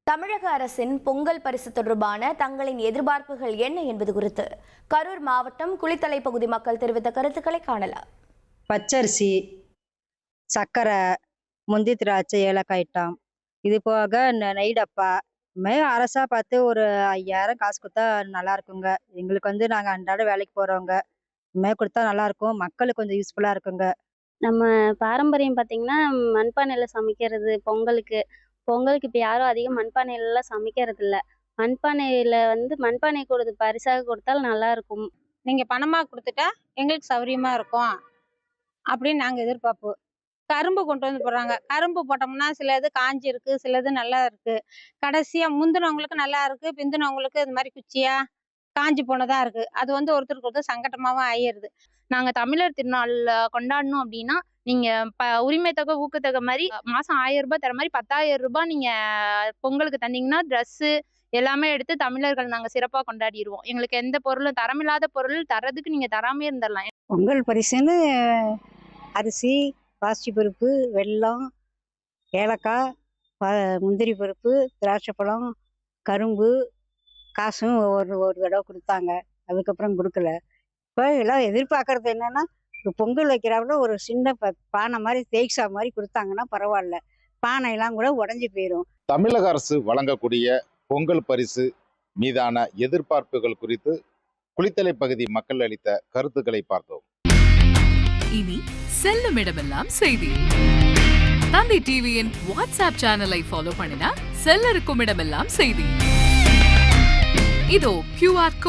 தமிழக அரசின் பொங்கல் பரிசு தொடர்பான தங்களின் எதிர்பார்ப்புகள் என்ன என்பது குறித்து கரூர் மாவட்டம் குளித்தலை பகுதி மக்கள் தெரிவித்த கருத்துக்களை காணலாம். பச்சரிசி, சர்க்கரை, முந்தி திராட்சை, ஏலக்காய் ஐட்டம், இது போக நெய் டப்பா, இதுமாதிரி அரசா பார்த்து ஒரு 5000 காசு கொடுத்தா நல்லா இருக்குங்க. எங்களுக்கு நாங்கள் அன்றாட வேலைக்கு போகிறவங்க, இதுமாதிரி கொடுத்தா நல்லா இருக்கும். மக்களுக்கு கொஞ்சம் யூஸ்ஃபுல்லாக இருக்குங்க. நம்ம பாரம்பரியம் பார்த்தீங்கன்னா, மண்பானையில சமைக்கிறது பொங்கலுக்கு. பொங்கலுக்கு இப்ப யாரும் அதிகம் மண்பானையிலலாம் சமைக்கிறதில்ல. மண்பானை பரிசாக கொடுத்தால் நல்லாயிருக்கும். நீங்க பணமா குடுத்துட்டா எங்களுக்கு சௌரியமா இருக்கும் அப்படின்னு நாங்க எதிர்பார்ப்போம். கரும்பு கொண்டு வந்து போடுறாங்க. கரும்பு போட்டோம்னா சிலது காஞ்சி இருக்கு, சிலது நல்லா இருக்கு. கடைசியா முந்தினவங்களுக்கு நல்லா இருக்கு, பிந்தினவங்களுக்கு இது மாதிரி குச்சியா காஞ்சி போனதா இருக்கு. அது ஒருத்தருக்கு ஒருத்தர் சங்கட்டமாவும் ஆயிடுது. நாங்க தமிழர் திருநாள் கொண்டாடணும் அப்படின்னா, நீங்க உரிமை தொகை ஊக்கத்தொகை மாதிரி மாசம் 1000 ரூபாய் தர மாதிரி 10,000 ரூபாய் நீங்க பொங்கலுக்கு தந்தீங்கன்னா ட்ரெஸ்ஸு எல்லாமே எடுத்து தமிழர்கள் நாங்க சிறப்பா கொண்டாடிடுவோம். எங்களுக்கு எந்த பொருளும் தரமில்லாத பொருள் தரதுக்கு நீங்க தராமே இருந்துடலாம். பொங்கல் பரிசுன்னு அரிசி, பாசி பருப்பு, வெல்லம், ஏலக்காய், முந்திரி பருப்பு, திராட்சை பழம், கரும்பு, காசும் ஒரு தடவை கொடுத்தாங்க. அதுக்கப்புறம் கொடுக்கல. இப்போ எல்லாம் எதிர்பார்க்கறது என்னன்னா, ஒரு பொங்கல் வைக்கிறாப்புல ஒரு சின்ன பானை மாதிரி தேய்சா மாதிரி கொடுத்தாங்கன்னா பரவாயில்ல. பானையெல்லாம் கூட உடஞ்சி போயிடும். தமிழக அரசு வழங்கக்கூடிய பொங்கல் பரிசு மீதான எதிர்பார்ப்புகள் குறித்து குளித்தலை பகுதி மக்கள் அளித்த கருத்துக்களை பார்த்தோம். இனி செல்லும் இடமெல்லாம் செய்தி. தந்தை டிவியின் வாட்ஸ்அப் சேனலை ஃபாலோ பண்ணினா செல்ல இருக்கும் இடமெல்லாம் செய்தி. இதோ QR